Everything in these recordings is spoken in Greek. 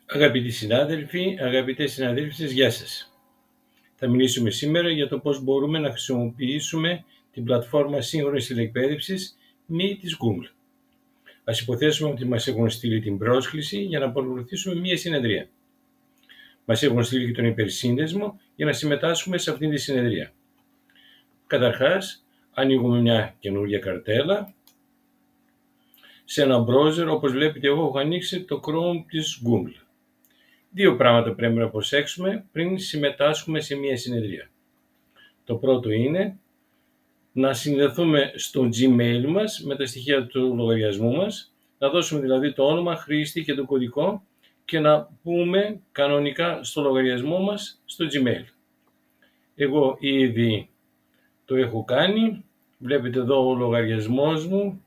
Αγαπητοί συνάδελφοι, αγαπητές συναδέλφισες, γεια σας. Θα μιλήσουμε σήμερα για το πώς μπορούμε να χρησιμοποιήσουμε την πλατφόρμα σύγχρονης τηλεκπαίδευσης Meet της Google. Ας υποθέσουμε ότι μας έχουν στείλει την πρόσκληση για να παρακολουθήσουμε μία συνεδρία. Μας έχουν στείλει και τον υπερσύνδεσμο για να συμμετάσχουμε σε αυτήν τη συνεδρία. Καταρχάς, ανοίγουμε μια καινούργια καρτέλα. Σε ένα browser, όπως βλέπετε, εγώ έχω ανοίξει το Chrome της Google. Δύο πράγματα πρέπει να προσέξουμε πριν συμμετάσχουμε σε μια συνεδρία. Το πρώτο είναι να συνδεθούμε στο Gmail μας με τα στοιχεία του λογαριασμού μας, να δώσουμε δηλαδή το όνομα, χρήστη και το κωδικό και να πούμε κανονικά στο λογαριασμό μας στο Gmail. Εγώ ήδη το έχω κάνει, βλέπετε εδώ ο λογαριασμός μου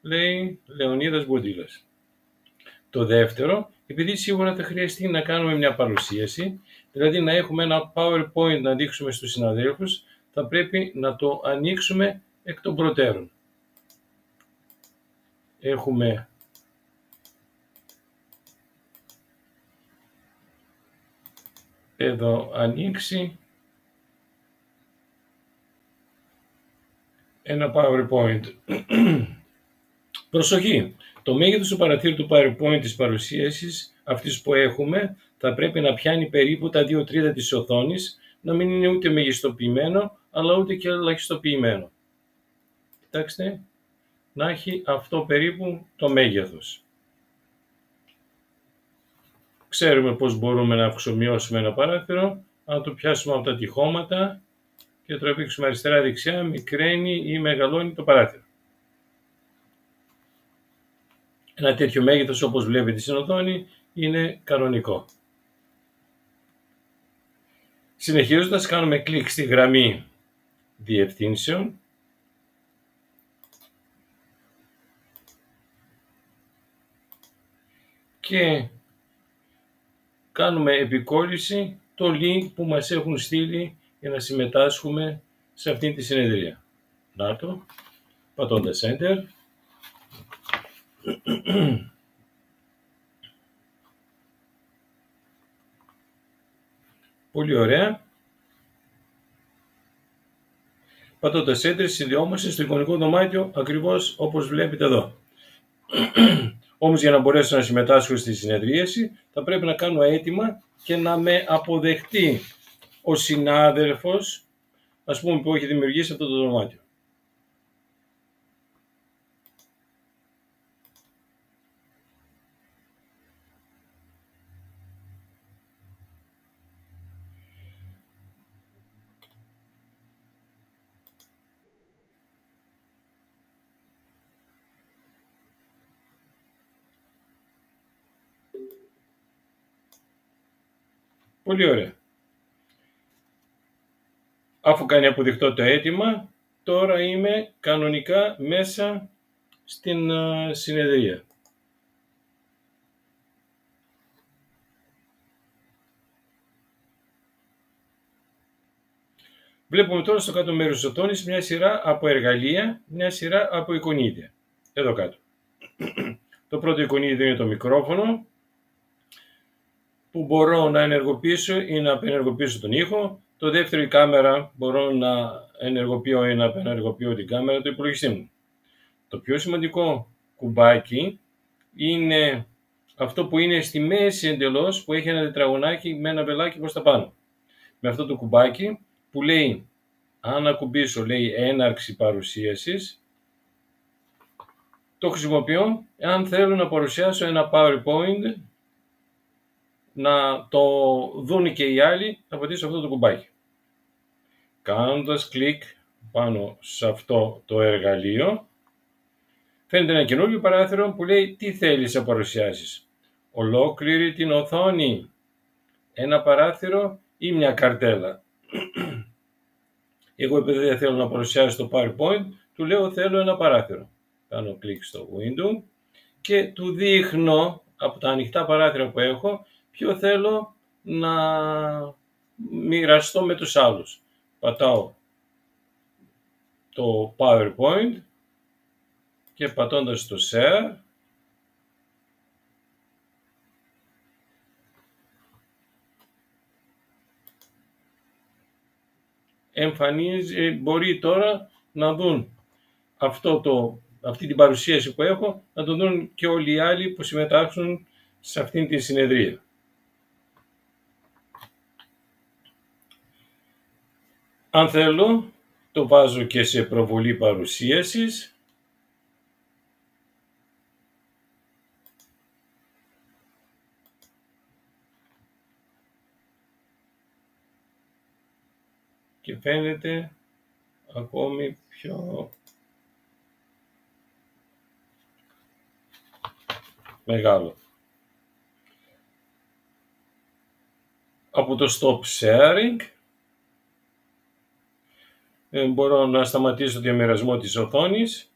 λέει Λεωνίδας Μποντήλας. Το δεύτερο, επειδή σίγουρα θα χρειαστεί να κάνουμε μια παρουσίαση, δηλαδή να έχουμε ένα PowerPoint να δείξουμε στους συναδέλφους, θα πρέπει να το ανοίξουμε εκ των προτέρων. Έχουμε εδώ ανοίξει ένα PowerPoint. Προσοχή! Το μέγεθος του παραθύρου του PowerPoint της παρουσίασης αυτής που έχουμε θα πρέπει να πιάνει περίπου τα 2/3 της οθόνης, να μην είναι ούτε μεγιστοποιημένο αλλά ούτε και ελαχιστοποιημένο. Κοιτάξτε, να έχει αυτό περίπου το μέγεθος. Ξέρουμε πώς μπορούμε να αυξομοιώσουμε ένα παράθυρο, να το πιάσουμε από τα τυχώματα και τραβήξουμε αριστερά-δεξιά, μικραίνει ή μεγαλώνει το παράθυρο. Ένα τέτοιο μέγεθος, όπως βλέπετε στην οθόνη, είναι κανονικό. Συνεχίζοντας, κάνουμε κλικ στη γραμμή διευθύνσεων και κάνουμε επικόλληση το link που μας έχουν στείλει για να συμμετάσχουμε σε αυτήν τη συνεδρία. Να το, πατώντας Enter. Πολύ ωραία. Πατώντας Enter συνδεόμαστε στο εικονικό δωμάτιο ακριβώς όπως βλέπετε εδώ. Όμως για να μπορέσω να συμμετάσχω στη συνεδρίαση θα πρέπει να κάνω αίτημα και να με αποδεχτεί ο συνάδελφος, ας πούμε, που έχει δημιουργήσει αυτό το δωμάτιο. Πολύ ωραία. Αφού κάνει αποδεικτό το αίτημα, τώρα είμαι κανονικά μέσα στην συνεδρία. Βλέπουμε τώρα στο κάτω μέρος της οθόνης μια σειρά από εργαλεία, μια σειρά από εικονίδια. Εδώ κάτω. Το πρώτο εικονίδιο είναι το μικρόφωνο, που μπορώ να ενεργοποιήσω ή να απενεργοποιήσω τον ήχο. Το δεύτερο, η κάμερα, μπορώ να ενεργοποιώ ή να απενεργοποιώ την κάμερα του υπολογιστή μου. Το πιο σημαντικό κουμπάκι είναι αυτό που είναι στη μέση εντελώς, που έχει ένα τετραγωνάκι με ένα βελάκι προς τα πάνω. Με αυτό το κουμπάκι που λέει, αν ακουμπήσω, λέει έναρξη παρουσίασης, το χρησιμοποιώ αν θέλω να παρουσιάσω ένα PowerPoint, να το δουν και οι άλλοι, θα πατήσω αυτό το κουμπάκι. Κάνοντας κλικ πάνω σε αυτό το εργαλείο, φαίνεται ένα καινούργιο παράθυρο που λέει τι θέλεις να παρουσιάσεις. Ολόκληρη την οθόνη, ένα παράθυρο ή μια καρτέλα. Εγώ επειδή δεν θέλω να παρουσιάσω το PowerPoint, του λέω θέλω ένα παράθυρο. Κάνω κλικ στο Window και του δείχνω από τα ανοιχτά παράθυρα που έχω ποιο θέλω να μοιραστώ με τους άλλους. Πατάω το PowerPoint και πατώντας το Share εμφανίζει, μπορεί τώρα να δουν αυτή την παρουσίαση που έχω, να το δουν και όλοι οι άλλοι που συμμετάσχουν σε αυτήν τη συνεδρία. Αν θέλω, το βάζω και σε προβολή παρουσίασης. Και φαίνεται ακόμη πιο μεγάλο. Από το Stop Sharing μπορώ να σταματήσω το διαμοιρασμό της οθόνης